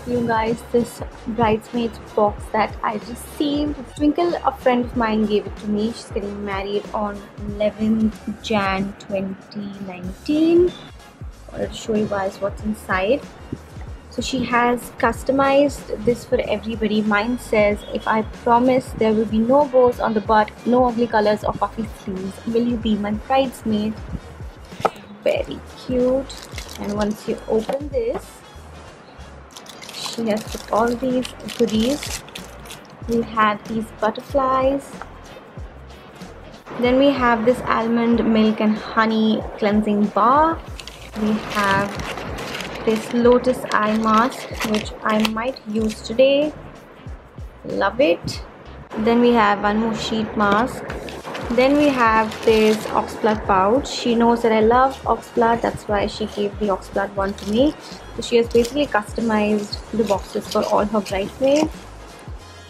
you guys this bridesmaids box that I received. Twinkle, a friend of mine, gave it to me. She's getting married on 11th Jan 2019. I'll show you guys what's inside. So she has customized this for everybody. Mine says, if I promise there will be no bows on the butt, no ugly colors or puffy sleeves, will you be my bridesmaid? Very cute. And once you open this, she has put all these goodies. We have these butterflies. Then we have this almond milk and honey cleansing bar. We have this lotus eye mask, which I might use today. Love it. Then we have one more sheet mask. Then we have this oxblood pouch. She knows that I love oxblood, that's why she gave the oxblood one to me. So she has basically customized the boxes for all her bridesmaids,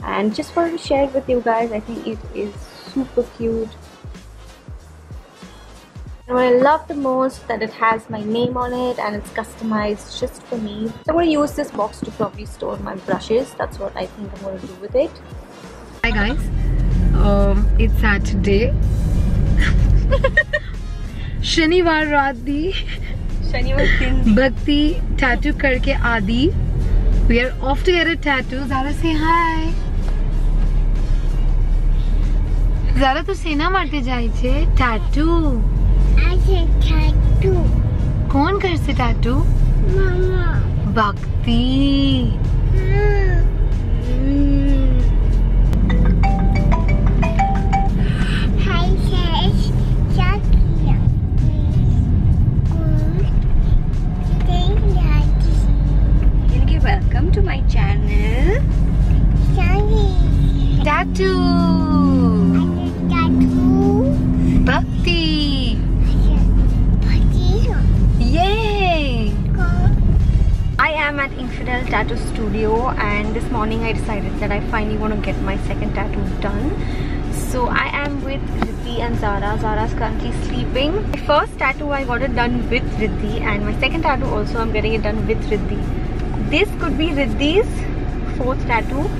and just wanted to share it with you guys. I think it is super cute. And what I love the most, that it has my name on it and it's customized just for me. So I'm going to use this box to probably store my brushes. That's what I think I'm going to do with it. Hi guys, it's Saturday. शनिवार रात दी Bhakti tattoo करके आदि. We are off to get a tattoo. Zara, say hi. Zara, tu सेना माटे जाई छे tattoo. I said tattoo. कौन करसे tattoo? Mama. Bhakti. Welcome to my channel. Tattoo. Bhakti. Yay! I am at Infidel Tattoo Studio, and this morning I decided that I finally want to get my second tattoo done. So I am with Riddhi and Zara. Zara's currently sleeping. My first tattoo I got it done with Riddhi, and my second tattoo also I'm getting it done with Riddhi. This could be Riddhi's fourth tattoo.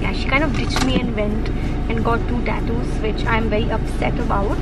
Yeah, she kind of ditched me and went and got 2 tattoos, which I'm very upset about.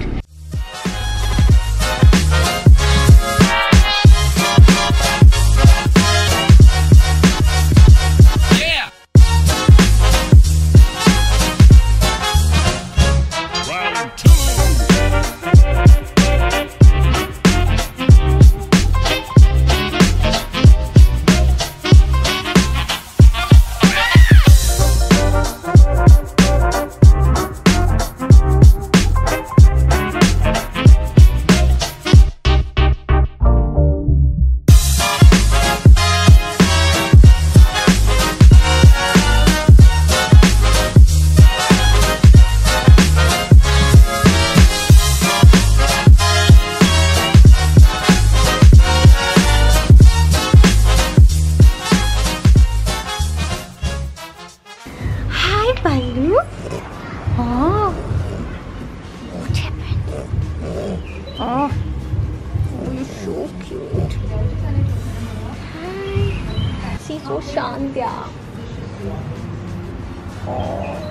Oh, you're so cute. Hi. She's so Shantya. Oh.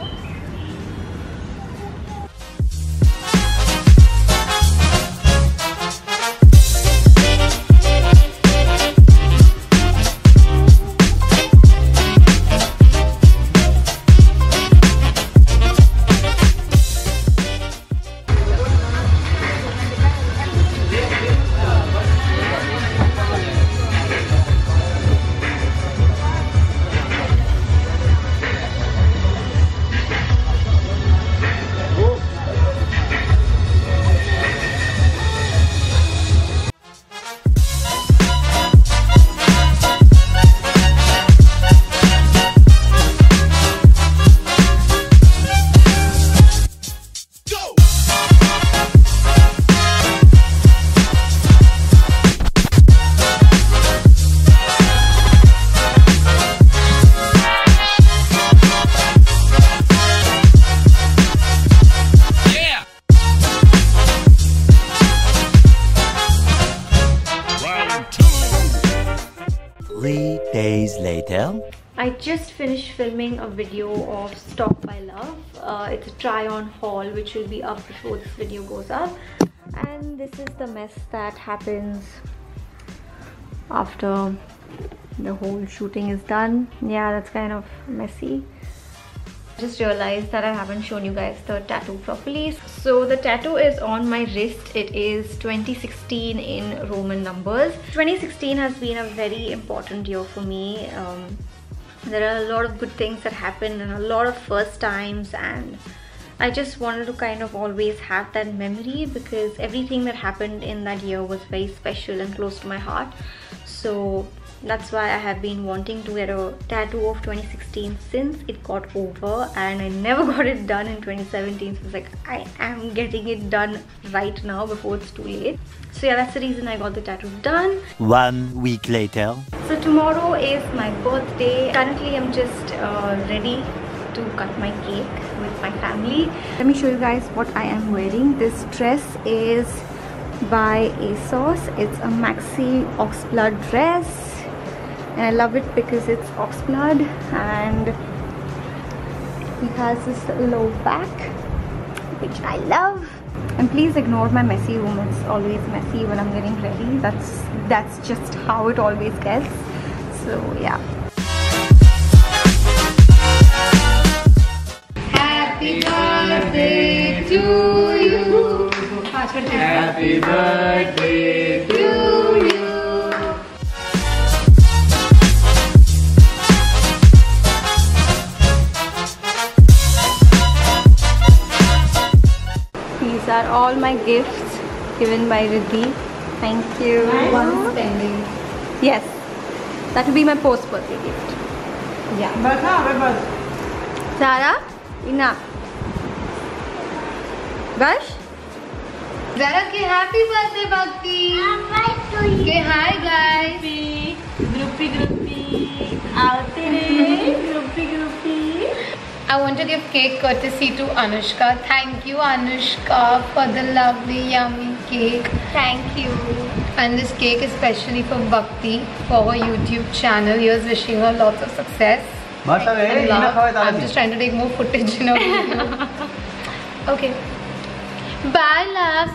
I just finished filming a video of Stock by Love. It's a try-on haul which will be up before this video goes up. And this is the mess that happens after the whole shooting is done. Yeah, that's kind of messy. Just realized that I haven't shown you guys the tattoo properly. So the tattoo is on my wrist. It is 2016 in Roman numbers. 2016 has been a very important year for me. There are a lot of good things that happened and a lot of first times, and I just wanted to kind of always have that memory because everything that happened in that year was very special and close to my heart. So that's why I have been wanting to get a tattoo of 2016 since it got over, and I never got it done in 2017. So it's like I am getting it done right now before it's too late. So yeah, that's the reason I got the tattoo done. 1 week later. So tomorrow is my birthday. Currently I'm just ready to cut my cake with my family. Let me show you guys what I am wearing. This dress is by ASOS. It's a maxi oxblood dress. And I love it because it's oxblood and it has this low back, which I love. And please ignore my messy room. It's always messy when I'm getting ready. That's just how it always gets. So yeah. Happy birthday to you. Happy birthday to you. These are all my gifts given by Riddhi. Thank you. One spending. Yes, that will be my post-birthday gift. Yeah. Zara, enough. Gush? Zara, ke happy birthday, Bhakti. Say hi, guys. Groupie. Aate groupie. I want to give cake courtesy to Anushka. Thank you, Anushka, for the lovely, yummy cake. Thank you. And this cake is especially for Bhakti, for her YouTube channel. Here's wishing her lots of success. And love. I'm just trying to take more footage in her video. Okay. Bye, love.